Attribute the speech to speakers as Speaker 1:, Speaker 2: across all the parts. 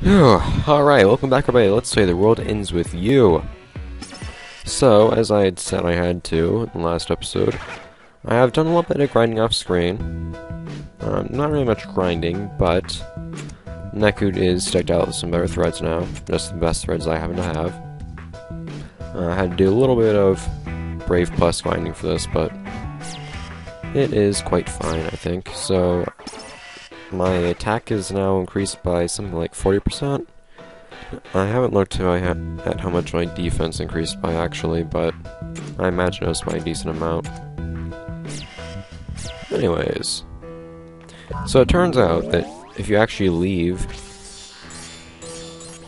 Speaker 1: Alright, welcome back everybody. Let's play The World Ends With You. So, as I had said I had to in the last episode, I have done a little bit of grinding off screen. Not really much grinding, but Nekud is decked out with some better threads now. Just the best threads I happen to have. I had to do a little bit of Brave Plus grinding for this, but it is quite fine, I think. So, my attack is now increased by something like 40%. I haven't looked at how much my defense increased by actually, but I imagine it was by a decent amount. Anyways, so it turns out that if you actually leave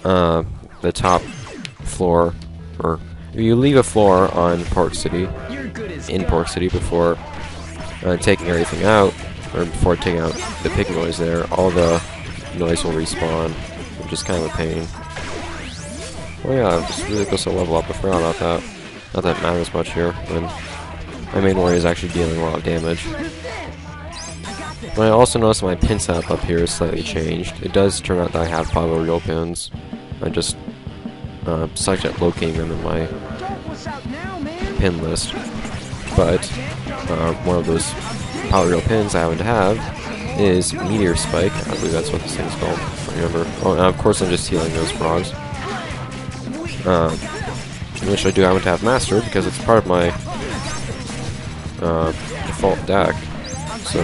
Speaker 1: the top floor, or if you leave a floor on Pork City, in Pork City before taking everything out, or before taking out the picking noise there, all the noise will respawn, which is kind of a pain. Oh yeah, I'm just really close to level up, I forgot about that. Not that it matters much here, when my main warrior is actually dealing a lot of damage. But I also noticed my pin setup up here is slightly changed. It does turn out that I have probably real pins. I just sucked at locating them in my pin list. But one of those power real pins I happen to have is Meteor Spike. I believe that's what this thing's called. I remember. Oh, and of course I'm just healing those frogs. Which I do happen to have mastered because it's part of my default deck. So,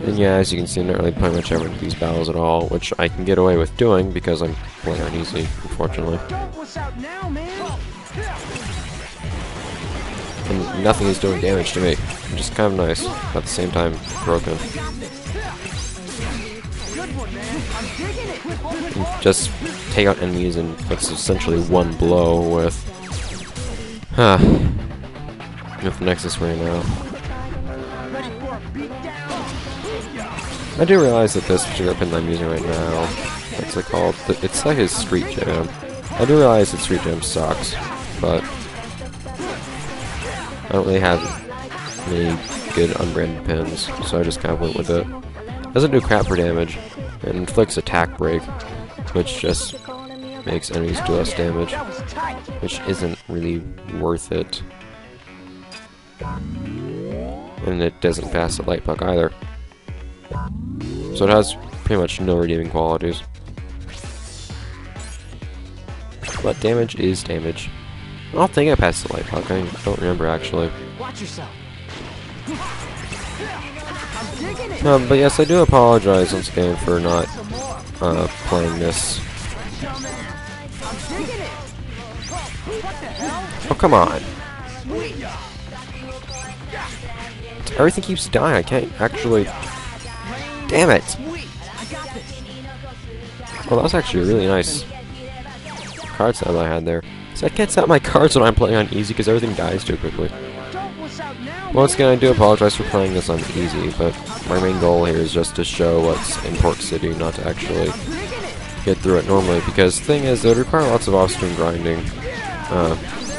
Speaker 1: and yeah, as you can see, I'm not really playing much ever into these battles at all, which I can get away with doing because I'm playing on easy, unfortunately. And nothing is doing damage to me, which is kind of nice, but at the same time, broken. You just take out enemies in what's essentially one blow with the Nexus right now. I do realize that this particular pin that I'm using right now, what's it called? It's like his Street Jam. I do realize that Street Jam sucks, but I don't really have any good unbranded pins, so I just kind of went with it. Doesn't do crap for damage, and inflicts attack break, which just makes enemies do less damage, which isn't really worth it. And it doesn't pass the light puck either. So it has pretty much no redeeming qualities. But damage is damage. I don't think I passed the light puck, I don't remember actually.
Speaker 2: Watch yourself.
Speaker 1: But yes, I do apologize once again for not playing this. Oh, come on. Everything keeps dying, I can't actually... Damn it! Well, that was actually a really nice card set that I had there. So I can't set my cards when I'm playing on easy because everything dies too quickly. Once again, I do apologize for playing this on easy, but my main goal here is just to show what's in Pork City, not to actually get through it normally, because the thing is, it would require lots of off-screen grinding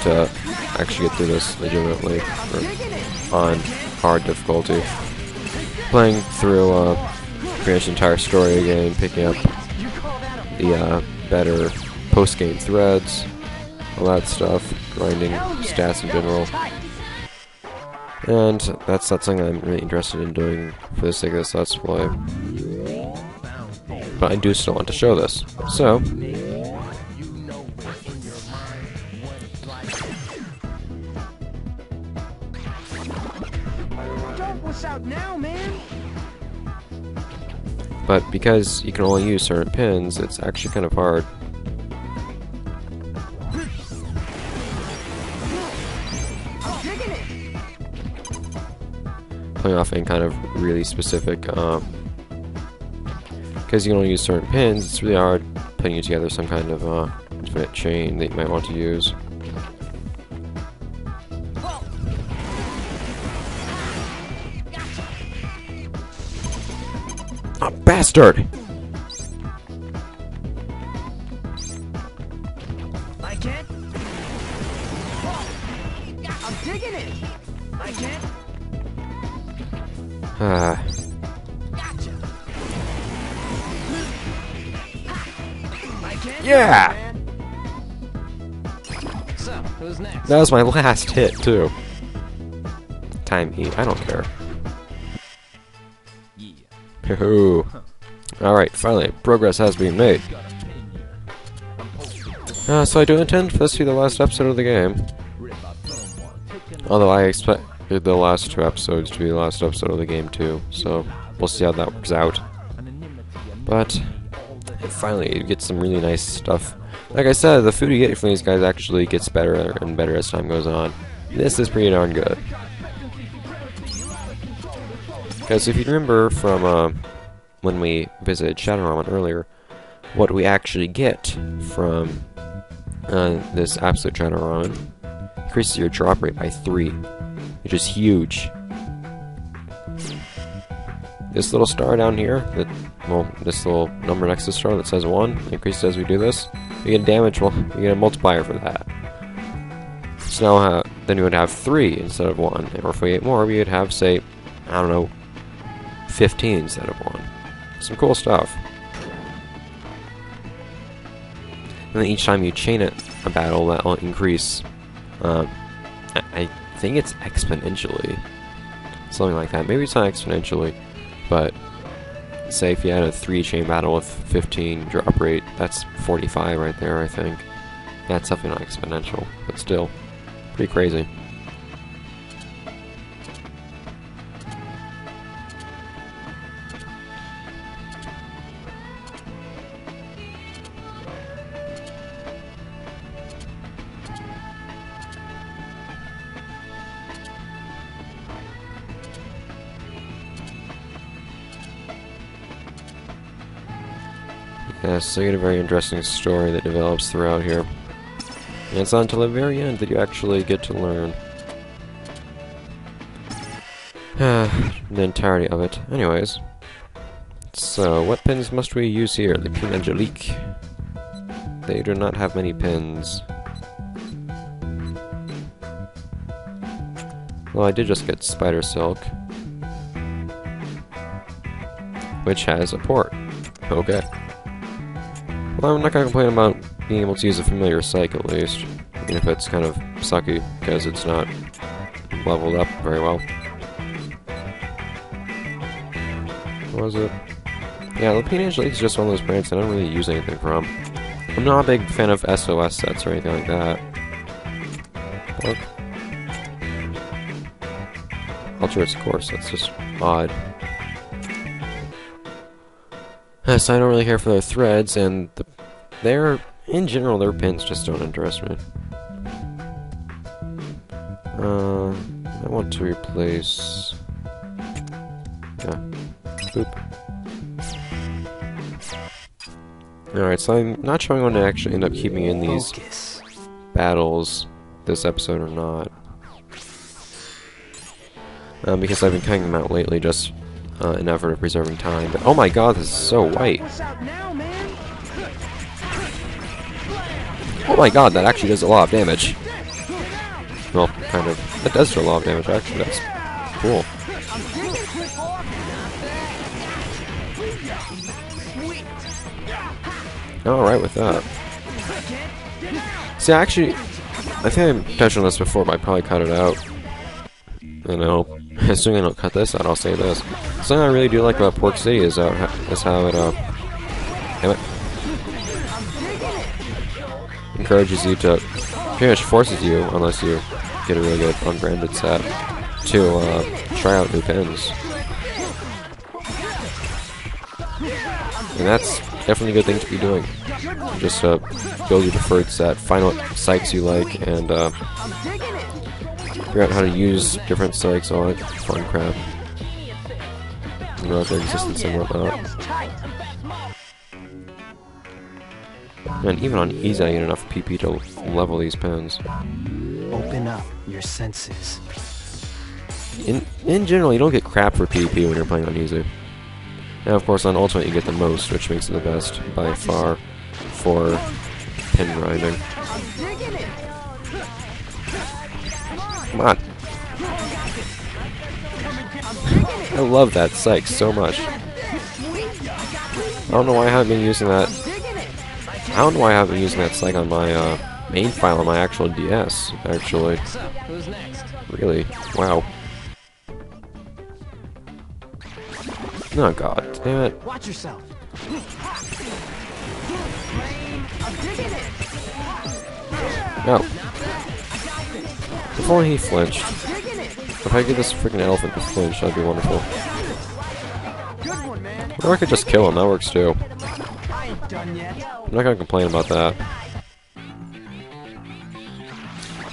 Speaker 1: to actually get through this legitimately, or on hard difficulty. Playing through pretty much the entire story again, picking up the better post-game threads, all that stuff, grinding stats in general. And that's not something I'm really interested in doing for the sake of this Let's Play. But I do still want to show this. So, but because you can only use certain pins, it's actually kind of hard. Playing off in kind of really specific, because you can only use certain pins, it's really hard putting together some kind of infinite chain that you might want to use. Oh, bastard!
Speaker 2: I can't. I'm digging it. I can't.
Speaker 1: Ah. Yeah!
Speaker 2: So, who's next?
Speaker 1: That was my last hit, too. Time E. I don't care. Hoo-hoo. Alright, finally, progress has been made. So I do intend for this to be the last episode of the game. Although I expected the last 2 episodes to be the last episode of the game too, so we'll see how that works out. But finally, you get some really nice stuff. Like I said, the food you get from these guys actually gets better and better as time goes on. This is pretty darn good. Because if you remember from when we visited Shadowrun earlier, what we actually get from this absolute Shadowrun increases your drop rate by 3, which is huge. This little star down here, this little number next to the star that says 1, increases as we do this. You get damage, well, you get a multiplier for that. So now, then you would have 3 instead of 1. Or if we get more, we would have, say, I don't know, 15 instead of 1. Some cool stuff. And then each time you chain it a battle, that will increase. I think it's exponentially. Something like that. Maybe it's not exponentially, but say if you had a 3-chain battle with 15 drop rate, that's 45 right there, I think. That's definitely not exponential, but still, pretty crazy. Yes, so you get a very interesting story that develops throughout here. And it's not until the very end that you actually get to learn the entirety of it. Anyways, so what pins must we use here? The Pin Angelique. They do not have many pins. Well, I did just get Spider Silk, which has a port. Okay. Well, I'm not gonna complain about being able to use a familiar psych at least, even if it's kind of sucky because it's not leveled up very well. What was it? Yeah, the Pin Angelique is just one of those brands I don't really use anything from. I'm not a big fan of SOS sets or anything like that. Look. Ultra's course, that's just odd. So I don't really care for their threads, and in general, their pins just don't interest me. I want to replace... Yeah. Boop. Alright, so I'm not sure I'm going to actually end up keeping in these battles this episode or not. Because I've been cutting them out lately, just in effort of preserving time. But oh my god, this is so white. Oh my god, that actually does a lot of damage. Well, kind of. That does do a lot of damage, actually. That's cool. Alright with that. See, actually, I think I touched on this before, but I probably cut it out. You know, assuming I don't cut this out, I'll say this. Something I really do like about Pork City is how it, damn it, encourages you to, pretty much forces you, unless you get a really good unbranded set, to try out new pins. And that's definitely a good thing to be doing. Just build your preferred set, find what psychs you like, and figure out how to use different psychs, all that fun crap. You know, their existence and whatnot. And even on easy, I get enough PP to level these pins.
Speaker 2: Open up your senses.
Speaker 1: In general, you don't get crap for PP when you're playing on easy. And of course, on Ultimate, you get the most, which makes it the best by far for pin grinding. Come on. I love that psych so much. I don't know why I haven't been using that I don't know why I haven't been using that psych on my main file on my actual DS, actually.
Speaker 2: So, who's next?
Speaker 1: Really? Wow. Oh god, damn it.
Speaker 2: Watch yourself.
Speaker 1: No. If only he flinched. If I get this freaking elephant to flinch, that'd be wonderful. Or I could just kill him, that works too. I'm not gonna complain about that.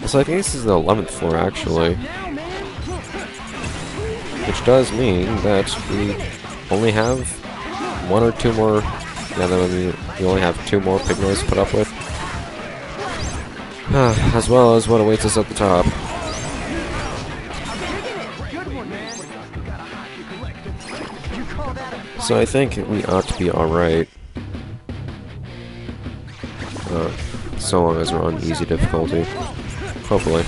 Speaker 1: So I think this is the 11th floor, actually. Which does mean that we only have one or two more... Yeah, that would mean we only have two more pig noise to put up with. As well as what awaits us at the top. So I think we ought to be alright. So long as we're on easy difficulty. Hopefully.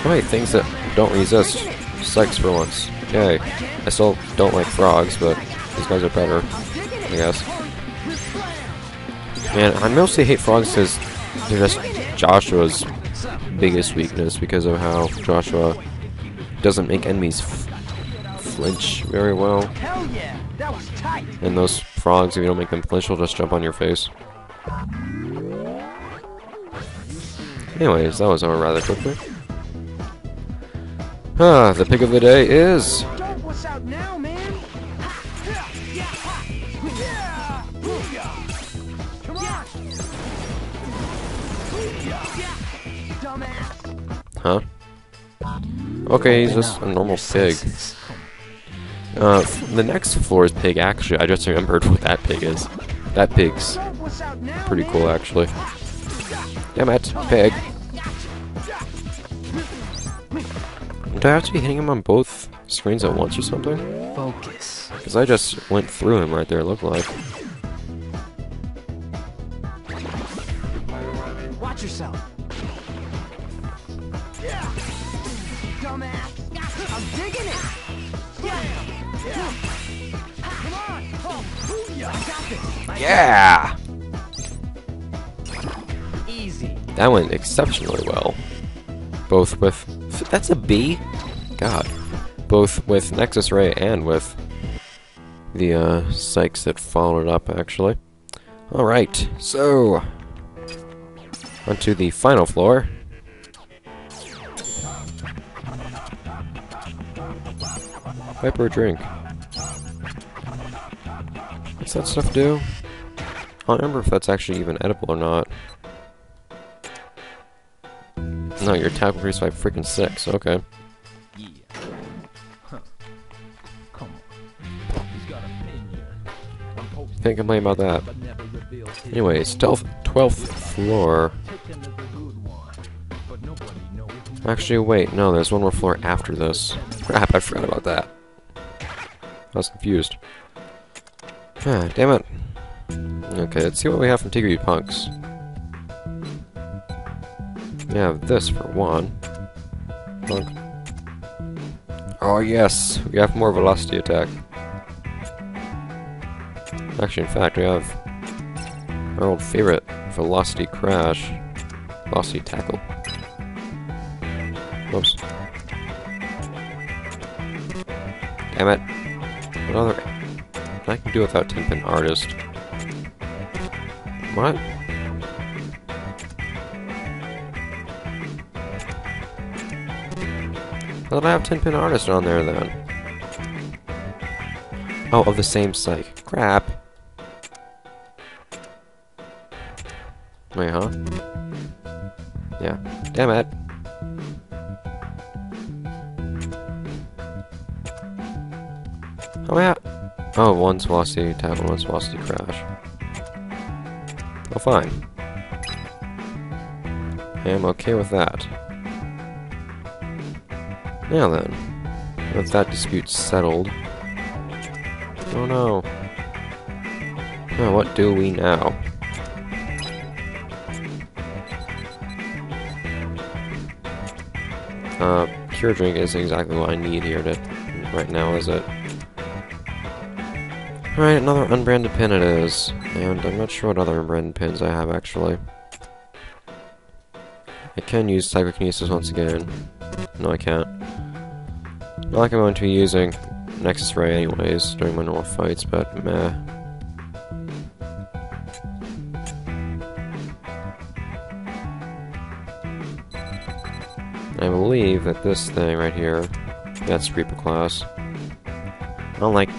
Speaker 1: Oh wait, things that don't resist. Psychs for once. Yay. I still don't like frogs, but these guys are better, I guess. Man, I mostly hate frogs because they're just Joshua's biggest weakness because of how Joshua doesn't make enemies flinch very well. And those frogs, if you don't make them flinch, will just jump on your face. Anyways, that was over rather quickly. The pick of the day is...
Speaker 2: What's out now, man? Come on!
Speaker 1: Huh? Okay, he's just a normal pig. The next floor is pig, actually. I just remembered what that pig is. That pig's pretty cool, actually. Damn it, pig. Do I have to be hitting him on both screens at once or something?
Speaker 2: Focus.
Speaker 1: Because I just went through him right there, it looked like.
Speaker 2: Watch yourself. Dumbass. I'm digging it. Come on. I got this.
Speaker 1: Yeah!
Speaker 2: Easy.
Speaker 1: That went exceptionally well. Both with... That's a B? God. Both with Nexus Ray and with the psychs that followed it up, actually. Alright, so... onto the final floor. Pipe or a drink? What's that stuff do? I don't remember if that's actually even edible or not. No, your attack increased by freaking 6, okay.
Speaker 2: Yeah. Huh. Come on. He's got a opinion.
Speaker 1: Can't complain about that. Anyways, 12th floor. Actually, wait, no, there's one more floor after this. Crap, I forgot about that. I was confused. Ah, damn it. Okay, let's see what we have from Tigreed Punks. We have this for one. Punk. Oh yes, we have more velocity attack. Actually, in fact, we have our old favorite, Velocity Crash. Velocity Tackle. Whoops. Damn it. What other... I can do without 10-pin Artist. What? How did I have 10-pin Artist on there, then? Oh, of the same psych. Crap. Wait, huh? Yeah. Damn it. How am I at? Oh, one's Velocity Tackle, one's Velocity Crash. Oh, fine. I am okay with that. Now then, with that dispute settled... Oh no. Now what do we now? Cure Drink isn't exactly what I need here to... right now, is it? Right, another unbranded pin it is. And I'm not sure what other unbranded pins I have, actually. I can use Psychokinesis once again. No, I can't. Not like I'm going to be using Nexus Ray anyways during my normal fights, but meh. I believe that this thing right here, that's Reaper class. I don't like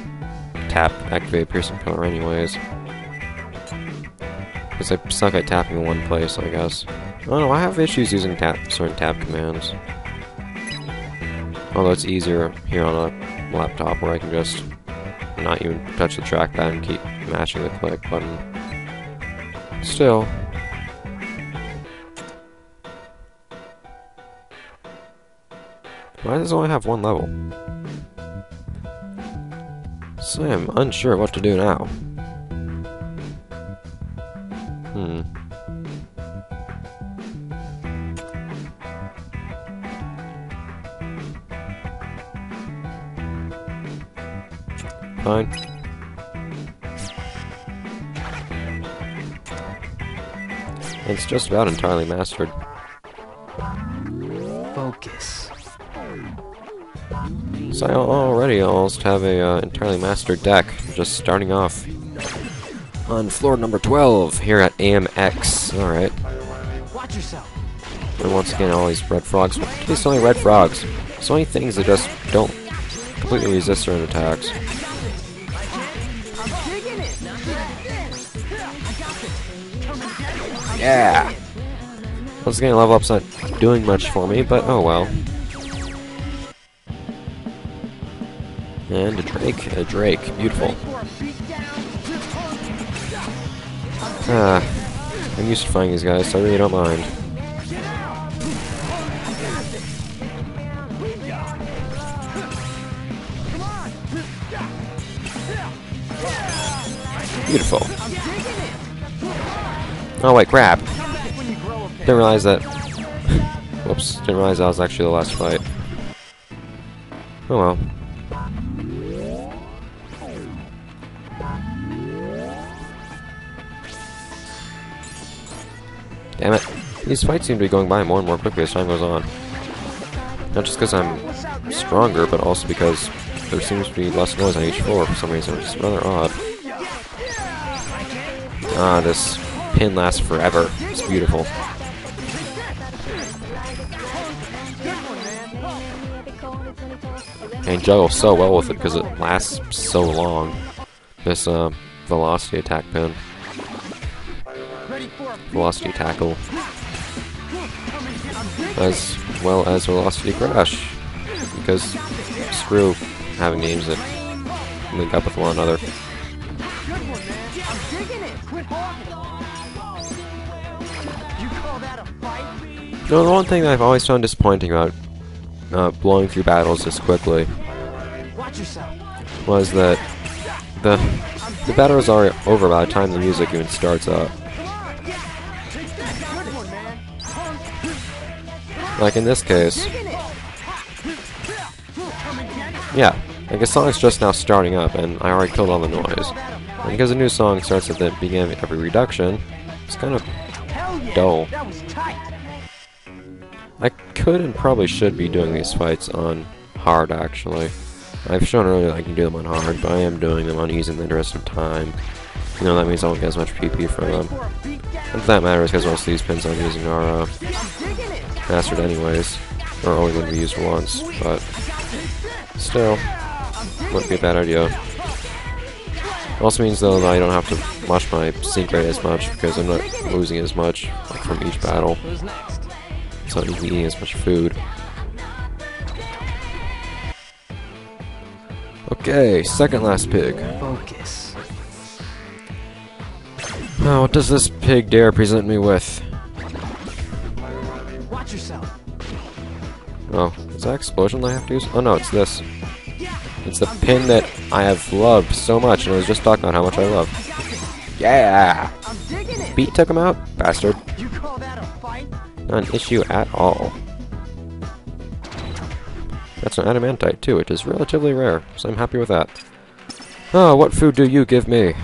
Speaker 1: tap activate piercing pillar anyways. Because I suck at tapping in one place, I guess. I don't know, I have issues using certain tap commands. Although it's easier here on a laptop where I can just not even touch the trackpad and keep mashing the click button. Still. Why does it only have one level? So I'm unsure what to do now. Fine. It's just about entirely mastered.
Speaker 2: Focus.
Speaker 1: So I already almost have a entirely mastered deck, just starting off on floor number 12 here at AMX. Alright.
Speaker 2: Watch yourself.
Speaker 1: And once again, all these red frogs. These only red frogs. So many things that just don't completely resist certain attacks. Yeah! Once again, level up's not doing much for me, but oh well. And a Drake. Beautiful. I'm used to fighting these guys, so I really don't mind. Beautiful. Oh wait, crap. Didn't realize that. Whoops, didn't realize that was actually the last fight. Oh well. Damn it. These fights seem to be going by more and more quickly as time goes on. Not just because I'm stronger, but also because there seems to be less noise on each floor for some reason, which is rather odd. Ah, this pin lasts forever. It's beautiful. And juggle so well with it because it lasts so long. This velocity attack pin. Velocity tackle. As well as velocity crash. Because screw having names that link up with one another. No, the one thing that I've always found disappointing about blowing through battles this quickly was that the battle is already over by the time the music even starts up. Like in this case, yeah, like a song's just now starting up and I already killed all the noise. And because a new song starts at the beginning of every reduction, it's kind of dull. I could and probably should be doing these fights on hard, actually. I've shown earlier that I can do them on hard, but I am doing them on easy in the interest of time. You know, that means I won't get as much PP from them. And that matters because most of these pins I'm using are mastered anyways, or only going to be used once, but still, wouldn't be a bad idea. It also means, though, that I don't have to watch my sync rate as much, because I'm not losing as much from each battle. So I don't be eating as much food. Okay, second last pig.
Speaker 2: Focus.
Speaker 1: Now, what does this pig dare present me with?
Speaker 2: Watch yourself.
Speaker 1: Oh, is that explosion I have to use? Oh no, it's this. It's the pin that I have loved so much, and I was just talking about how much I love. Yeah! Beat took him out? Bastard. Not an issue at all. That's an adamantite too, which is relatively rare, so I'm happy with that. Oh, what food do you give me?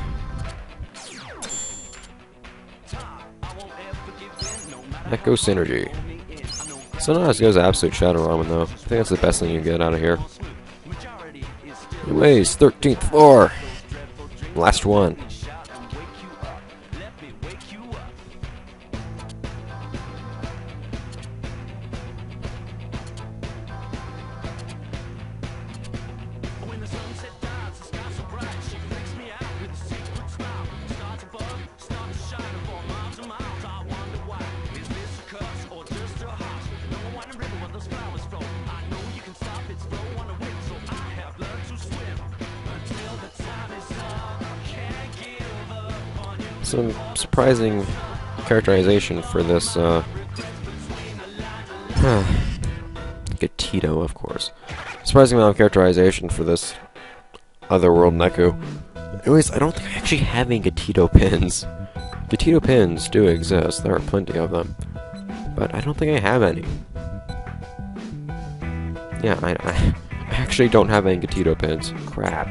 Speaker 1: Echo Synergy. So not as good as Absolute Shadow Ramen though. I think that's the best thing you get out of here. Anyways, 13th floor. Last one. Some surprising characterization for this, Gatito, of course. Surprising amount of characterization for this Otherworld Neku. Anyways, I don't think I actually have any Gatito pins. Gatito pins do exist, there are plenty of them. But I don't think I have any. Yeah, I actually don't have any Gatito pins. Crap.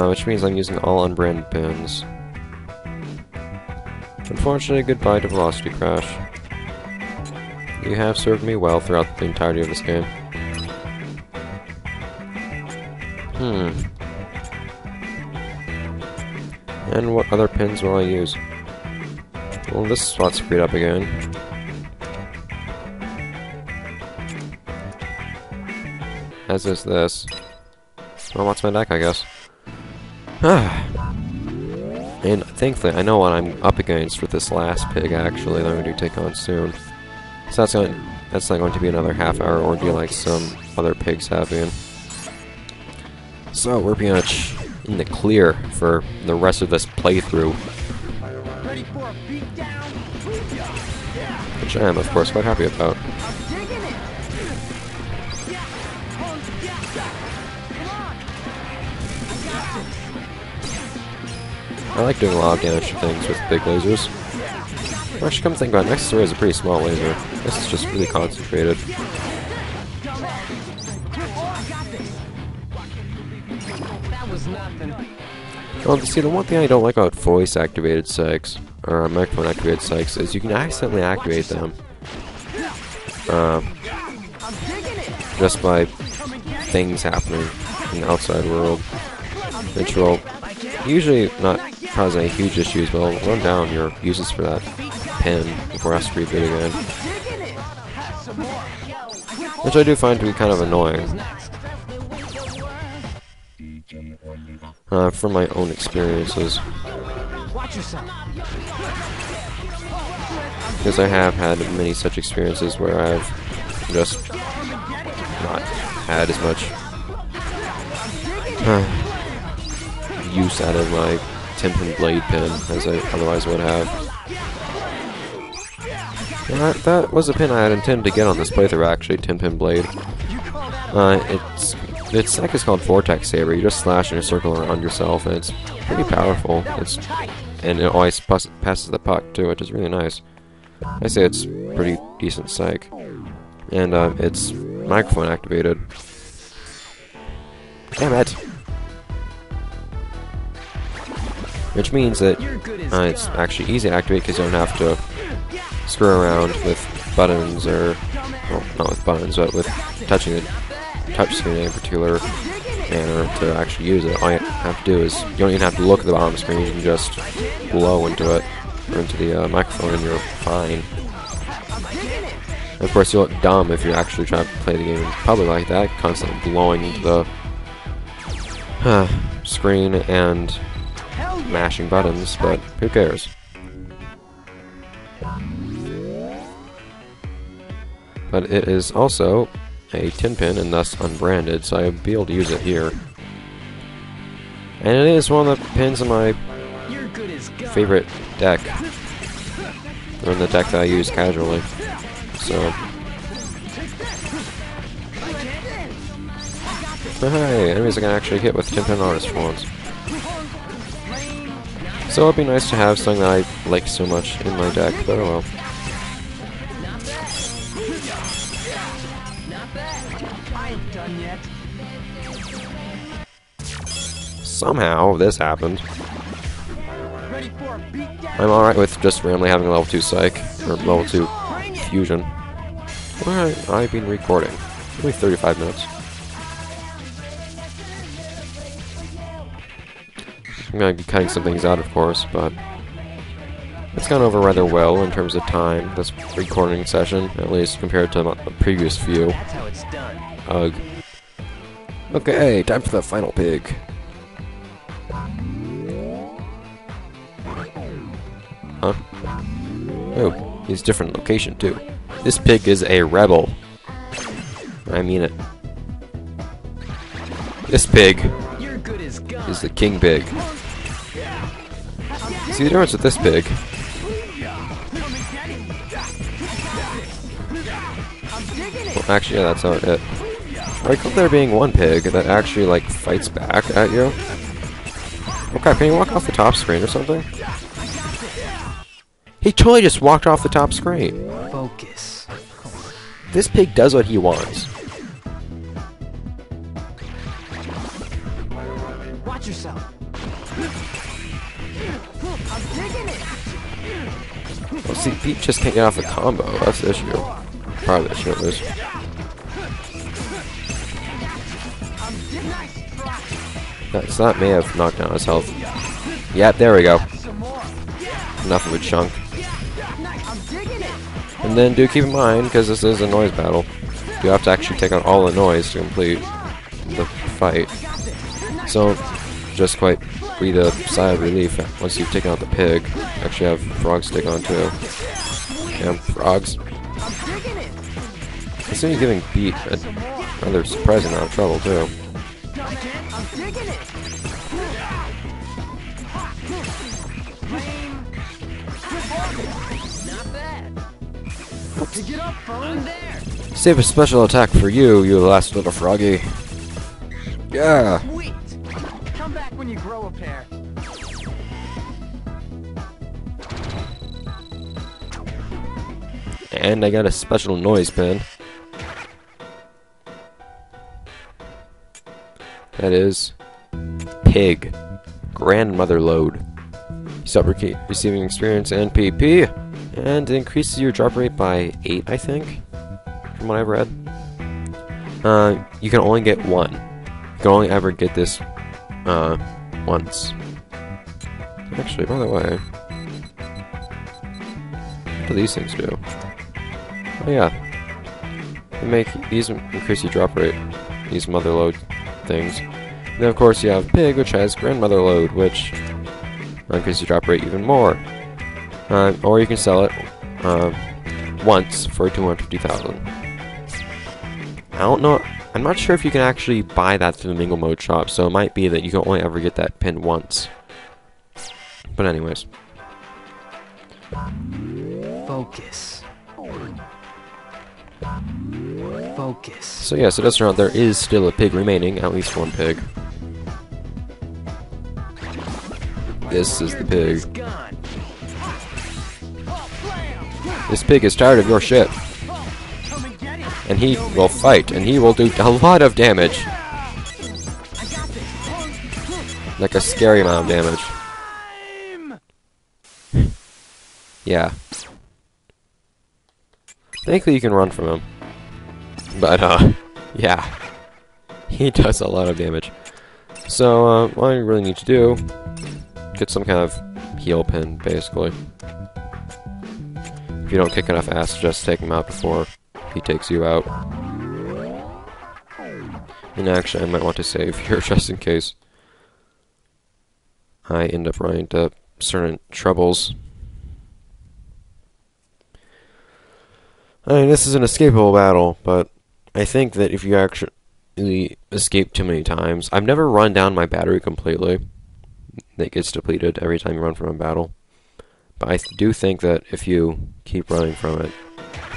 Speaker 1: Which means I'm using all unbranded pins. Unfortunately, goodbye to Velocity Crash. You have served me well throughout the entirety of this game. And what other pins will I use? Well, this spot's freed up again. As is this. Well, what's my deck, I guess? And thankfully, I know what I'm up against with this last pig, actually, that I'm going to take on soon. So that's not going to be another half-hour ordeal like some other pigs have been. So, we're pretty much in the clear for the rest of this playthrough. Which I am, of course, quite happy about. I like doing a lot of damage to things with big lasers. Actually, come to think about it, Nexus Ray is a pretty small laser. This is just really concentrated. Well, see, the one thing I don't like about voice-activated psychs, or microphone-activated psychs, is you can accidentally activate them. Just by things happening in the outside world. Which will usually not cause any huge issues, but it'll run down your uses for that pin before it has to reboot again. Which I do find to be kind of annoying. From my own experiences. Because I have had many such experiences where I've just not had as much use out of my 10-pin blade pin as I otherwise would have. And that was a pin I had intended to get on this playthrough, actually, 10-pin blade. Its tech is called Vortex Saber. You just slash in a circle around yourself, and it's pretty powerful. And it always passes the puck, too, which is really nice. I say it's pretty decent psych. And it's microphone activated. Damn it! Which means that it's actually easy to activate because you don't have to screw around with buttons or, well, not with buttons, but with touching the touchscreen in a particular manner to actually use it. All you have to do is, you don't even have to look at the bottom screen, you can just blow into it, or into the microphone, and you're fine. And of course, you look dumb if you actually try to play the game in public like that, constantly blowing into the screen and mashing buttons, but who cares? But it is also a 10-pin and thus unbranded, so I'll be able to use it here. And it is one of the pins in my favorite deck, or in the deck that I use casually. So, hey, enemies I can actually hit with 10-pin artist for once. So it'd be nice to have something that I like so much in my deck, but oh well. somehow this happened. I'm alright with just randomly having a level 2 psych, or level 2 fusion. Alright, I've been recording. Only 35 minutes. I'm gonna be cutting some things out, of course, but it's gone over rather well in terms of time, this recording session, at least compared to the previous few.
Speaker 2: That's how it's done.
Speaker 1: Ugh. Okay, time for the final pig. Huh? Oh, he's different location too. This pig is a rebel. I mean it. This pig is the king pig. See the difference with this pig? Well, actually, yeah, that's not it. I recall there being one pig that actually, like, fights back at you. Okay, can you walk off the top screen or something? He totally just walked off the top screen.
Speaker 2: Focus.
Speaker 1: This pig does what he wants.
Speaker 2: Watch yourself. I'm digging it.
Speaker 1: Well, see, Pete just can't get off the combo. That's the issue. Probably the issue is. So that may have knocked down his health. Yeah, there we go. Enough of a chunk. And then do keep in mind, because this is a noise battle, you have to actually take out all the noise to complete the fight. So, just quite breathe a sigh of relief once you've taken out the pig. Actually have frogs take on too. Damn, frogs. I seem to be giving Pete a rather surprising amount of trouble too. Save a special attack for you, you last little froggy. Yeah.
Speaker 2: Sweet. Come back when you grow a pair.
Speaker 1: And I got a special noise pin. That is pig. Grandmother load. You stop receiving experience and PP. And it increases your drop rate by 8, I think, from what I've read. You can only get one. You can only ever get this once. Actually, by the way, what do these things do? Oh yeah, these increase your drop rate. These mother load things. And then of course you have pig, which has grandmother load, which increases your drop rate even more. Or you can sell it once for 250,000. I don't know. I'm not sure if you can actually buy that through the Mingle Mode shop, so it might be that you can only ever get that pin once. But anyways.
Speaker 2: Focus. Focus.
Speaker 1: So yes, it does turn out there is still a pig remaining, at least one pig. This is the pig. This pig is tired of your shit. And he will fight, and he will do a lot of damage. Like a scary amount of damage. Yeah. Thankfully you can run from him. But, yeah. He does a lot of damage. So, what you really need to do, get some kind of heal pin, basically. If you don't kick enough ass, just take him out before he takes you out. And actually, I might want to save here just in case I end up running into certain troubles. I mean, this is an escapable battle, but I think that if you actually escape too many times, I've never run down my battery completely. It gets depleted every time you run from a battle. But I do think that if you keep running from it,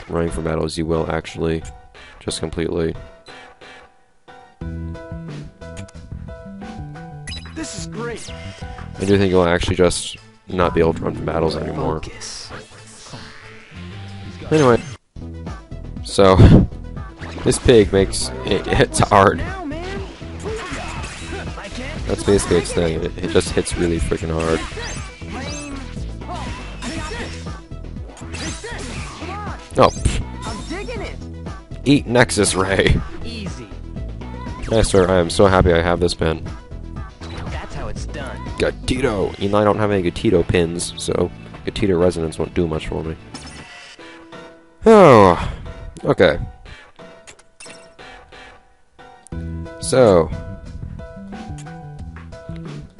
Speaker 1: running from battles, you will actually just completely...
Speaker 2: This is great.
Speaker 1: I do think you'll actually just not be able to run from battles anymore.
Speaker 2: Focus.
Speaker 1: Anyway, so this pig makes it's hard.
Speaker 2: Now, man. Like it.
Speaker 1: That's basically its thing. It just hits really freaking hard. Oh,
Speaker 2: I'm digging it.
Speaker 1: eat Nexus Ray.
Speaker 2: Easy.
Speaker 1: Yes, sir. I am so happy I have this pin.
Speaker 2: That's how it's done.
Speaker 1: Gatito. Even though I don't have any Gatito pins, so Gatito resonance won't do much for me. Oh, okay. So,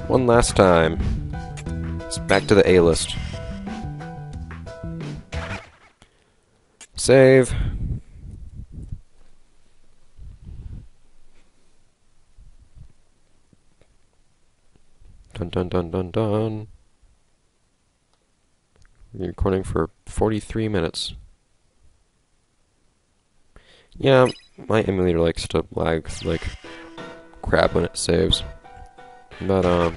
Speaker 1: one last time. It's back to the A list. Save. Dun dun dun dun dun. We're recording for 43 minutes. Yeah, my emulator likes to lag like crap when it saves. But,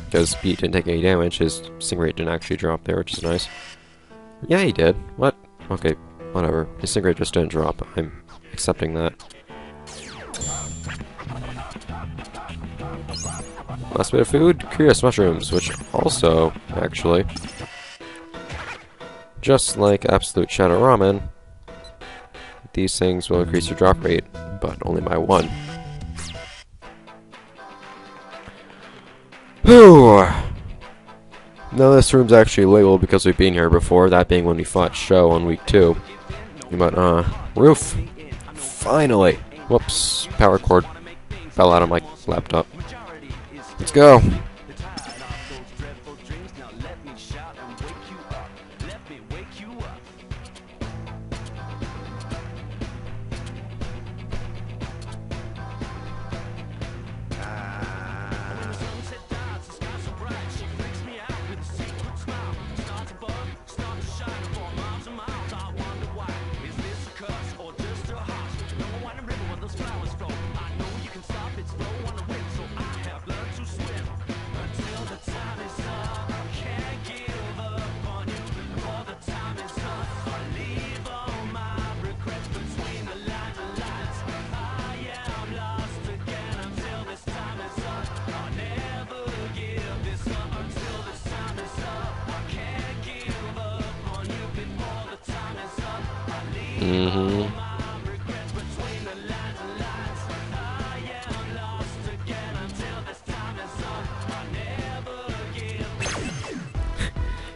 Speaker 1: because Pete didn't take any damage, his sing rate didn't actually drop there, which is nice. Yeah, he did. What? Okay, whatever. His sing rate just didn't drop. I'm accepting that. Last bit of food, curious mushrooms, which also, actually, just like Absolute Shadow Ramen, these things will increase your drop rate, but only by 1. Whew! Now this room's actually labeled because we've been here before, that being when we fought Show on week 2. But, roof! Finally! Whoops, power cord fell out of my laptop. Let's go!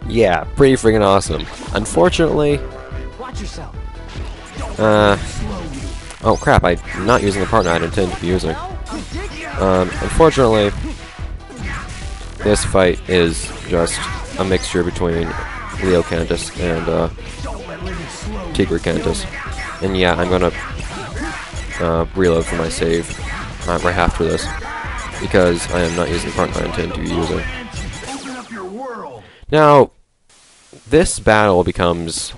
Speaker 1: Yeah, pretty freaking awesome. Unfortunately,
Speaker 2: Watch yourself.
Speaker 1: oh crap, I'm not using the partner I'd intended to be using. Unfortunately, this fight is just a mixture between Leo Cantus and, Tigre Cantus. And yeah, I'm gonna, reload for my save, right after this, because I am not using the partner I intended to be using. Now, this battle becomes...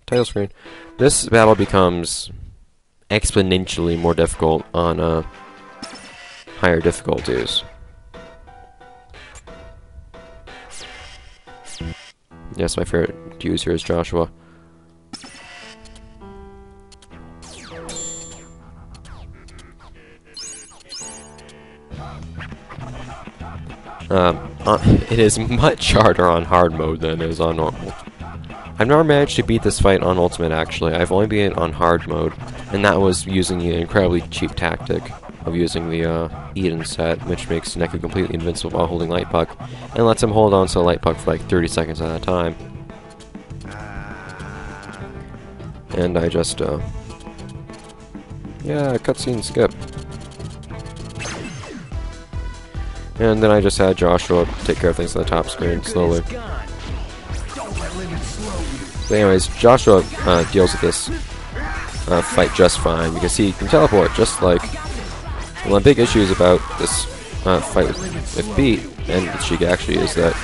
Speaker 1: Title screen. This battle becomes exponentially more difficult on, higher difficulties. Yes, my favorite to use here is Joshua. It is much harder on hard mode than it is on normal. I've never managed to beat this fight on ultimate, actually. I've only been on hard mode, and that was using the incredibly cheap tactic of using the Eden set, which makes Neko completely invincible while holding Light Puck, and lets him hold on to the Light Puck for like 30 seconds at a time. And I just, yeah, cutscene skip. And then I just had Joshua take care of things on the top screen slowly. But anyways, Joshua deals with this fight just fine because he can teleport, just like one of the big issues about this fight with Beat and Sheik actually is that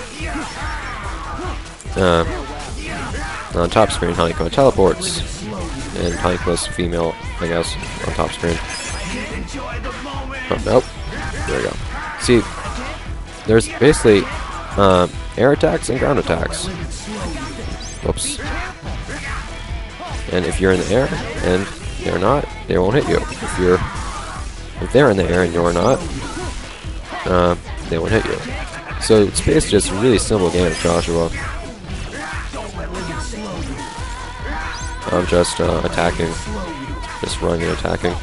Speaker 1: on top screen Hanekoma teleports, and Hanekoma's female, I guess, on top screen. Oh, nope. There we go. See, there's basically air attacks and ground attacks. Whoops. And if you're in the air and they're not, they won't hit you. If they're in the air and you're not, they won't hit you. So it's basically just a really simple game of Joshua. I'm just attacking, just running and attacking.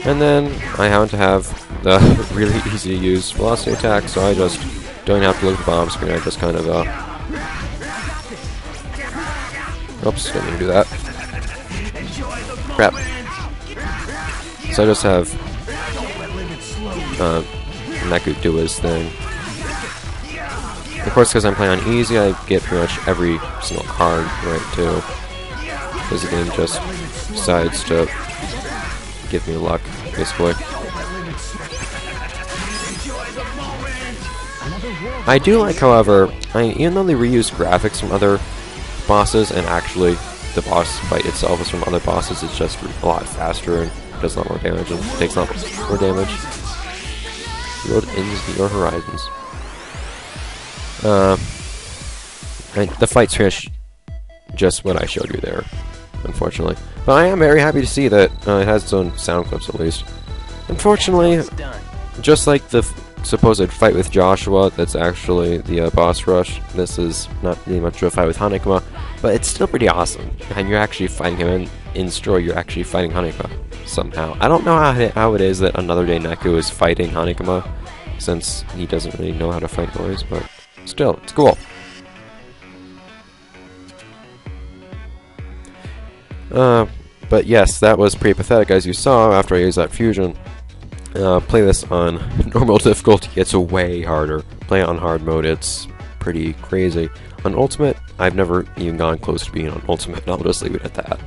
Speaker 1: And then I happen to have the really easy to use velocity attack, so I just don't have to look at the bomb screen. I just kind of oops, didn't mean to do that. Crap. So I just have Neku do his thing. Of course, because I'm playing on easy, I get pretty much every single card right too. Because the game just decides to give me luck, basically. I do like, however, even though they reuse graphics from other bosses, and actually the boss fight itself is from other bosses, it's just a lot faster and does a lot more damage and takes a lot more damage. The road ends your horizons. The fight's finished just what I showed you there, unfortunately. But I am very happy to see that it has its own sound clips at least. Unfortunately, just like the supposed fight with Joshua, that's actually the boss rush, this is not really much of a fight with Hanekoma, but it's still pretty awesome. And you're actually fighting him in story, you're actually fighting Hanekoma somehow. I don't know how it is that Another Day Neku is fighting Hanekoma, since he doesn't really know how to fight boys, but still, it's cool. But yes, that was pretty pathetic, as you saw after I used that fusion. Play this on normal difficulty, it's way harder. Play it on hard mode, it's pretty crazy. On ultimate, I've never even gone close to being on ultimate, and I'll just leave it at that.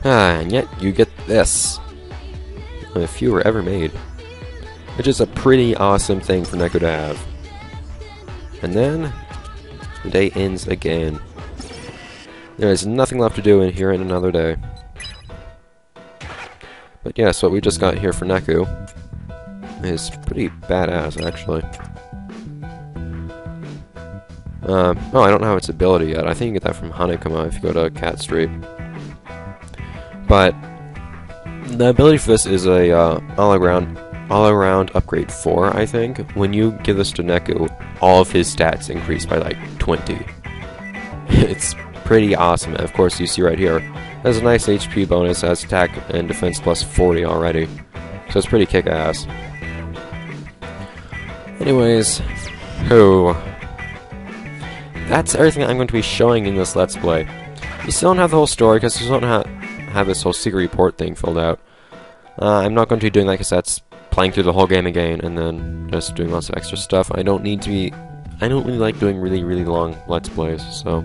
Speaker 1: And yet you get this. Only a few were ever made. Which is a pretty awesome thing for Neku to have. And then the day ends again. There is nothing left to do in here in another day. But yes, what we just got here for Neku is pretty badass, actually. Oh, I don't have its ability yet. I think you get that from Hanekoma if you go to Cat Street. But the ability for this is a all-around upgrade 4, I think. When you give this to Neku, all of his stats increase by like 20. It's pretty awesome. And of course, you see right here, it has a nice HP bonus, has attack and defense plus 40 already. So it's pretty kick-ass. Anyways, that's everything I'm going to be showing in this Let's Play. You still don't have the whole story, because you don't have this whole secret report thing filled out. I'm not going to be doing that because that's playing through the whole game again and then just doing lots of extra stuff. I don't really like doing really long Let's Plays, so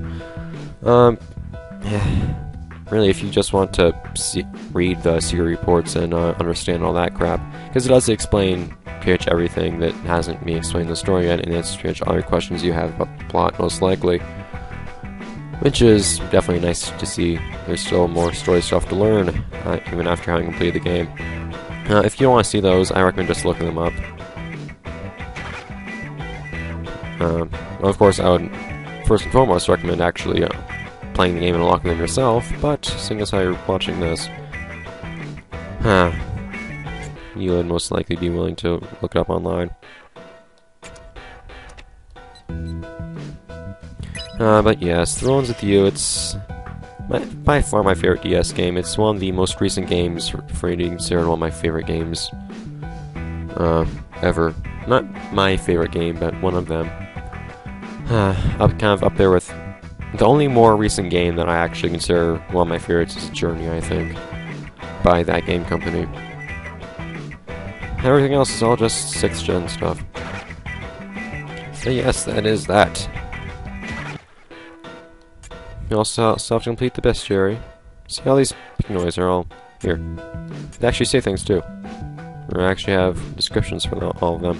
Speaker 1: really, if you just want to read the secret reports and understand all that crap, because it does explain pretty much everything that hasn't been explained in the story yet, and answers pretty much all your questions you have about the plot, most likely. Which is definitely nice to see. There's still more story stuff to learn, even after having completed the game. If you don't want to see those, I recommend just looking them up. Well, of course, I would first and foremost recommend actually playing the game and unlocking them yourself, but seeing as how you're watching this, you would most likely be willing to look it up online. But yes, Thrones with You, it's by far my favorite DS game. It's one of the most recent games for me to consider one of my favorite games ever. Not my favorite game, but one of them. I'm kind of up there with the only more recent game that I actually consider one of my favorites is Journey, I think, by that game company. Everything else is all just 6th gen stuff. But yes, that is that. You also have to complete the bestiary. See how these noise are all here. They actually say things too. Or actually have descriptions for all of them.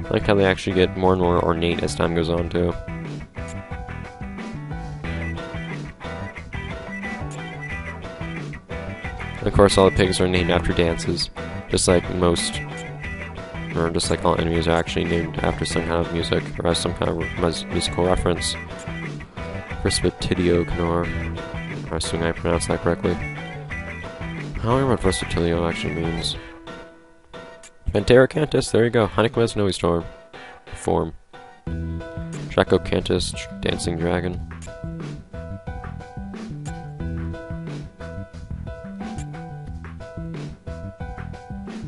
Speaker 1: I like how they actually get more and more ornate as time goes on, too. And of course, all the pigs are named after dances, just like most, or just like all enemies are actually named after some kind of music, or has some kind of musical reference. Versatile Canor. I assume I pronounced that correctly. I don't remember what Versatilio actually means. Pantera Cantus, there you go. Hanekoma Snowy Storm. Form. Draco Cantus, Dancing Dragon.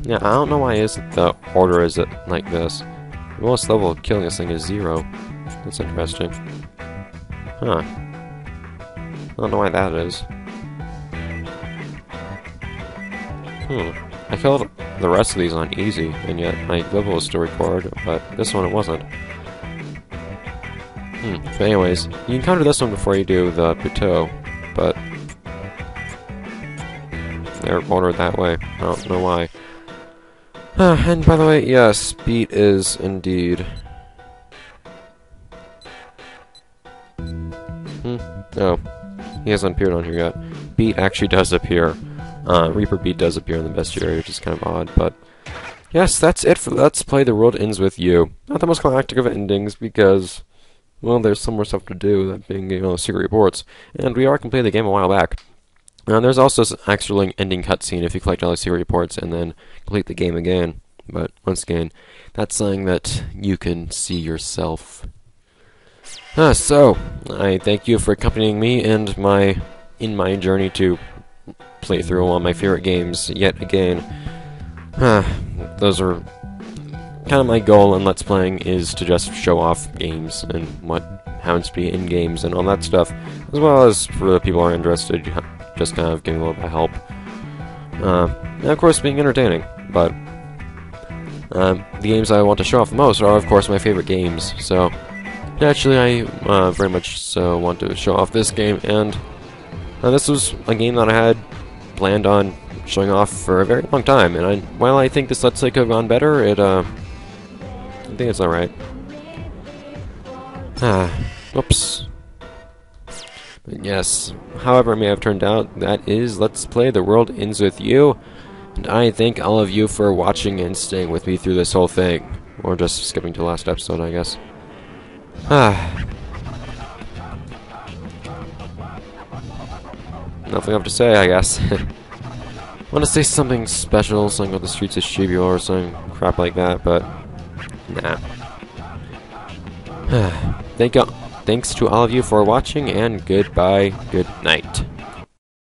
Speaker 1: Yeah, I don't know why the order is like this. The lowest level of killing this thing is 0. That's interesting. Huh. I don't know why that is. I killed the rest of these on easy, and yet my level was still recorded, but this one it wasn't. But anyways, you can counter this one before you do the plateau, but they're ordered that way. I don't know why. And by the way, yes, Beat is indeed... Oh, he hasn't appeared on here yet. Beat actually does appear. Reaper Beat does appear in the bestiary, which is kind of odd, but... Yes, that's it for Let's Play The World Ends With You. Not the most climactic of endings, because... Well, there's some more stuff to do, that being, secret reports. And we are completing the game a while back. There's also an actual ending cutscene if you collect all the secret reports and then complete the game again. But, once again, that's something that you can see yourself. So, I thank you for accompanying me and in my journey to play through one of my favorite games yet again. Those are kind of my goal in Let's Playing, is to just show off games and what happens to be in games and all that stuff, as well as for the people who are interested, just kind of giving a little bit of help. And of course being entertaining, but the games I want to show off the most are of course my favorite games, so naturally I very much so want to show off this game, and this was a game that I had planned on showing off for a very long time, and while I think this Let's Play could have gone better, I think it's alright. Whoops. But yes, however it may have turned out, that is Let's Play The World Ends With You, and I thank all of you for watching and staying with me through this whole thing, or just skipping to the last episode, I guess. Nothing left to say, I guess. I want to say something special, something about the streets of Shibuya or some crap like that, but nah. Thanks to all of you for watching, and goodbye, good night.